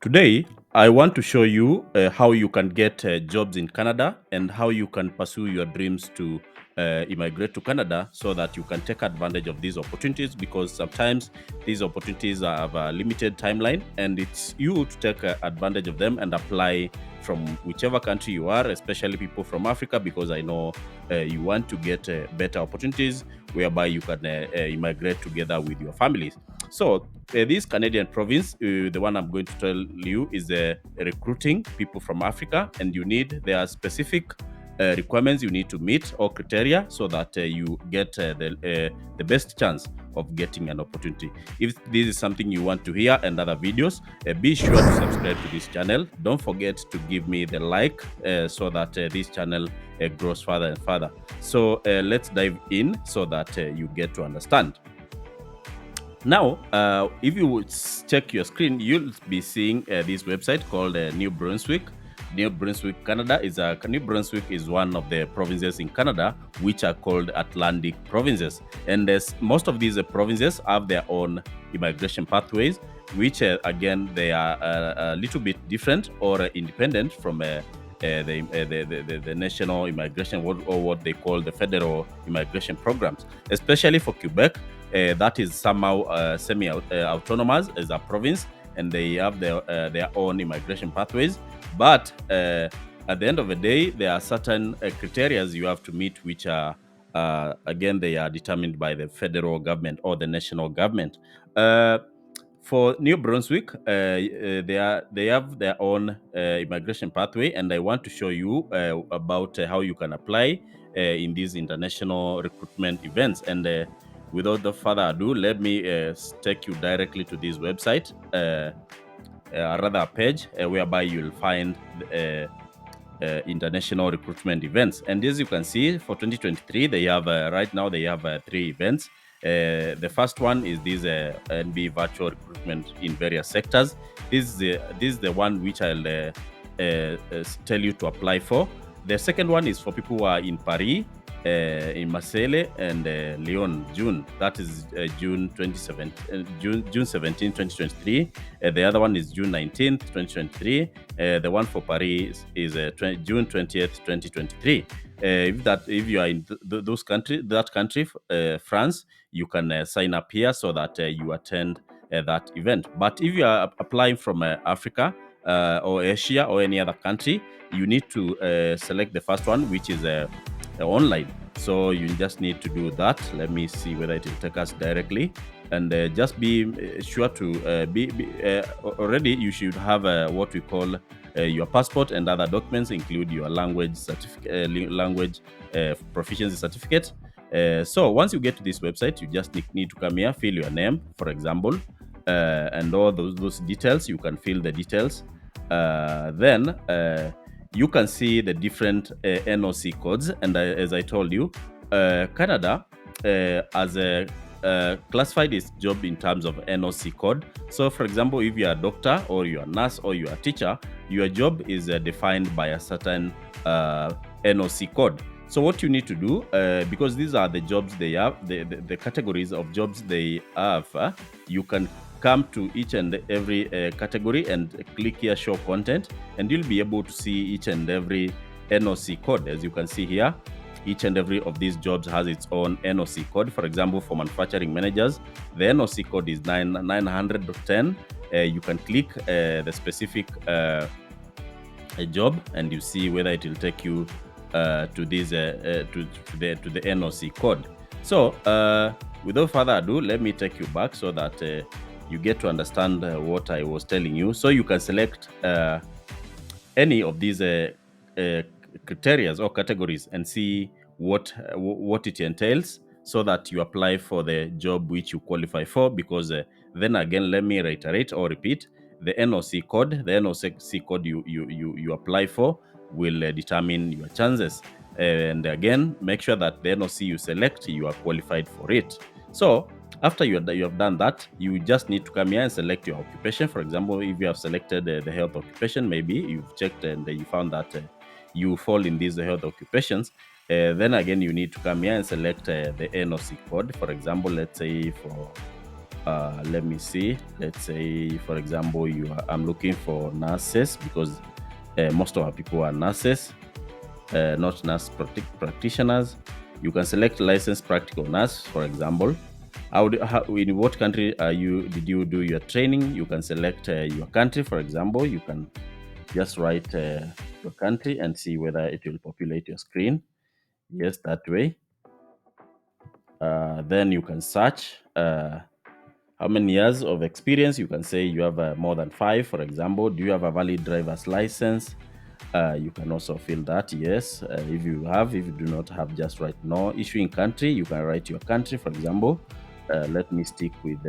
Today, I want to show you how you can get jobs in Canada and how you can pursue your dreams to immigrate to Canada so that you can take advantage of these opportunities because sometimes these opportunities have a limited timeline and it's you to take advantage of them and apply from whichever country you are, especially people from Africa, because I know you want to get better opportunities whereby you can immigrate together with your families. So this Canadian province, the one I'm going to tell you, is recruiting people from Africa, and there are specific requirements you need to meet or criteria so that you get the best chance of getting an opportunity. If this is something you want to hear and other videos, be sure to subscribe to this channel. Don't forget to give me the like so that this channel grows further and further. So let's dive in so that you get to understand. Now, if you would check your screen, you'll be seeing this website called New Brunswick. New Brunswick, Canada New Brunswick is one of the provinces in Canada which are called Atlantic provinces, and most of these provinces have their own immigration pathways, which again they are a little bit different or independent from the national immigration or what they call the federal immigration programs, especially for Quebec. That is somehow semi-autonomous as a province, and they have their own immigration pathways. But at the end of the day, there are certain criteria you have to meet, which are again they are determined by the federal government or the national government. For New Brunswick, they have their own immigration pathway, and I want to show you about how you can apply in these international recruitment events. And without the further ado, let me take you directly to this website, rather a page whereby you'll find international recruitment events. And as you can see, for 2023, they have right now they have 3 events. The first one is this NB virtual recruitment in various sectors. This is the one which I'll tell you to apply for. The second one is for people who are in Paris, in Marseille, and Lyon, June. That is June 17, 2023. The other one is June 19th, 2023. The one for Paris is June 20th, 2023. If you are in that country, France, you can sign up here so that you attend that event. But if you are applying from Africa or Asia or any other country, you need to select the first one, which is online. So you just need to do that. Let me see whether it will take us directly. And just be sure to already you should have what we call your passport and other documents, include your language certificate, language proficiency certificate. So once you get to this website, you just need to come here, fill your name, for example, and all those details. You can fill the details. Then you can see the different NOC codes. And as I told you, Canada has classified its job in terms of NOC code. So, for example, if you're a doctor or you're a nurse or you're a teacher, your job is defined by a certain NOC code. So what you need to do, because these are the jobs they have, the categories of jobs they have, you can come to each and every category and click here show content, and you'll be able to see each and every NOC code. As you can see here, each and every of these jobs has its own NOC code. For example, for manufacturing managers, the NOC code is 910. You can click the specific job and you see whether it will take you to this to the NOC code. So without further ado, let me take you back so that you get to understand what I was telling you. So you can select any of these criteria or categories and see what it entails, so that you apply for the job which you qualify for. Because then again, let me reiterate or repeat, the NOC code you apply for will determine your chances. And again, make sure that the NOC you select, you are qualified for it. So after you have done that, you just need to come here and select your occupation. For example, if you have selected the health occupation, maybe you've checked and you found that you fall in these health occupations. Then again, you need to come here and select the NOC code. For example, let's say for Let me see. Let's say, for example, I'm looking for nurses because most of our people are nurses, not practitioners. You can select licensed practical nurse, for example. In what country did you do your training? You can select your country, for example. You can just write your country and see whether it will populate your screen. Yes, that way. Then you can search how many years of experience. You can say you have more than 5, for example. Do you have a valid driver's license? You can also fill that, yes. If you have, if you do not have, just write no. Issuing country, you can write your country, for example. Let me stick with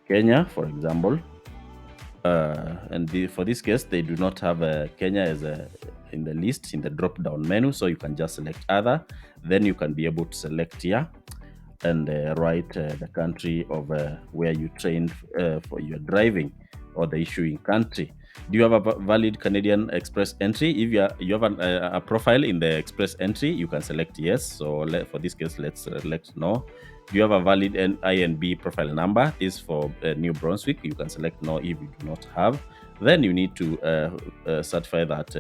Kenya, for example. For this case, they do not have Kenya as in the list, in the drop down menu, so you can just select other. Then you can be able to select here and write the country of where you trained for your driving, or the issuing country. Do you have a valid Canadian Express entry? If you have a profile in the Express entry, you can select yes. So for this case, let's select no. Do you have a valid INB profile number? This is for New Brunswick. You can select no if you do not have. Then you need to certify that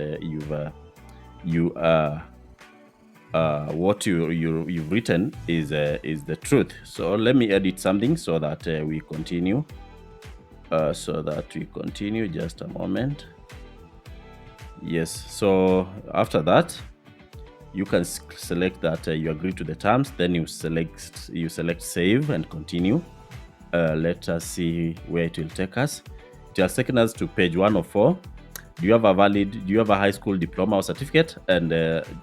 what you've written is the truth. So let me edit something so that we continue. Just a moment. Yes. So after that, you can select that you agree to the terms. Then you select save and continue. Let us see where it will take us. It has taken us to page 104. Do you have a high school diploma or certificate? And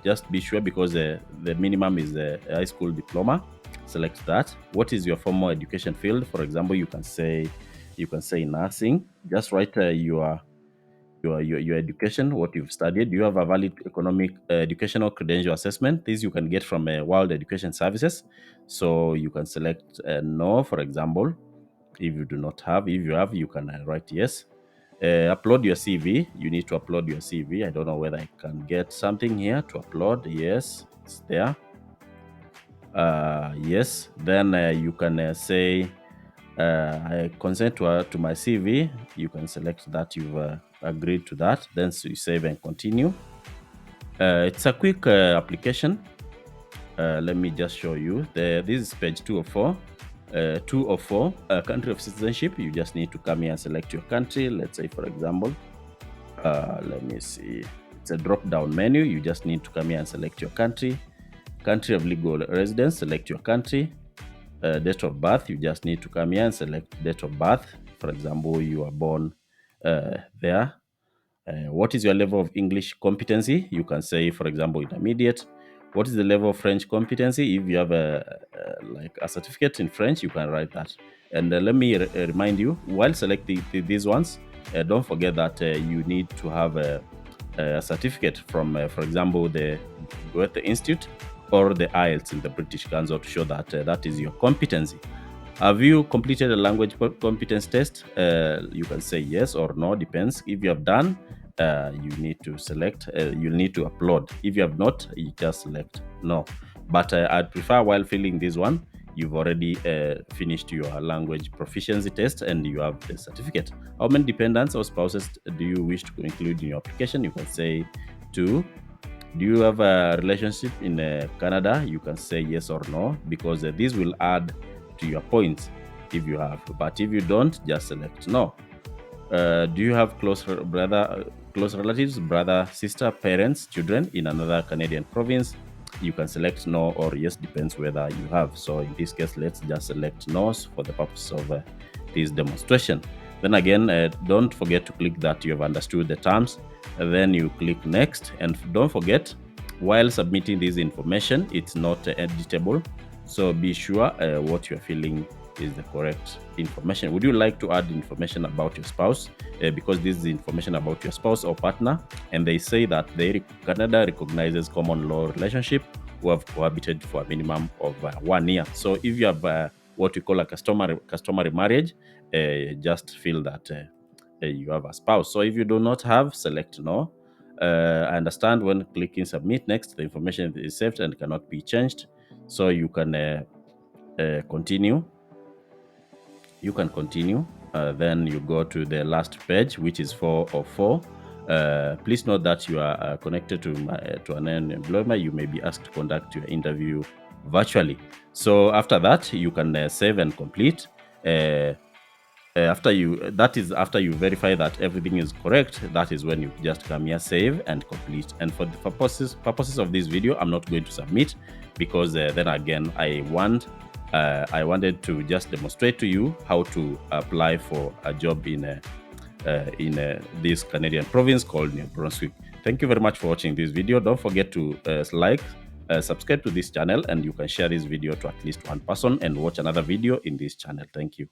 just be sure, because the minimum is a high school diploma. Select that. What is your formal education field? For example, you can say nursing. Just write your education, what you've studied. Do you have a valid economic educational credential assessment? This you can get from World Education Services. So you can select no, for example. If you do not have, if you have, you can write yes. Upload your CV. You need to upload your CV. I don't know whether I can get something here to upload. Yes, it's there. Yes. Then you can say I consent to my CV. You can select that you've agreed to that. Then you save and continue. It's a quick application. Let me just show you. This is page 204. 204, country of citizenship. You just need to come here and select your country. Let's say, for example, let me see. It's a drop-down menu. You just need to come here and select your country. Country of legal residence, select your country. Date of birth, you just need to come here and select date of birth. For example, you are born there. What is your level of English competency? You can say, for example, intermediate. What is the level of French competency? If you have like a certificate in French, you can write that. And let me remind you, while selecting these ones, don't forget that you need to have a certificate from, for example, the Goethe Institute or the IELTS in the British Council to show that that is your competency. Have you completed a language competence test? You can say yes or no, depends. If you have done, you need to select, you'll need to upload. If you have not, you just select no. But I'd prefer, while filling this one, you've already finished your language proficiency test and you have the certificate. How many dependents or spouses do you wish to include in your application? You can say 2. Do you have a relationship in Canada? You can say yes or no, because this will add to your points if you have. But if you don't, just select no. Do you have close relatives, brother, sister, parents, children in another Canadian province? You can select no or yes, depends whether you have. So in this case, let's just select no for the purpose of this demonstration. Then again, don't forget to click that you have understood the terms. And then you click next, and don't forget, while submitting this information, it's not editable. So be sure what you're filling is the correct information. Would you like to add information about your spouse? Because this is information about your spouse or partner, and they say that Canada recognizes common law relationship who have cohabited for a minimum of 1 year. So if you have what we call a customary marriage, just feel that you have a spouse. So if you do not have, select no. I understand when clicking submit next, the information is saved and cannot be changed. So you can continue. You can continue. Then you go to the last page, which is 4 of 4. Please note that you are connected to an employer. You may be asked to conduct your interview virtually. So after that, you can save and complete. After you verify that everything is correct, that is when you just come here, save and complete. And for the purposes of this video, I'm not going to submit, because then again I wanted to just demonstrate to you how to apply for a job in this Canadian province called New Brunswick. Thank you very much for watching this video. Don't forget to subscribe to this channel, and you can share this video to at least one person and watch another video in this channel. Thank you.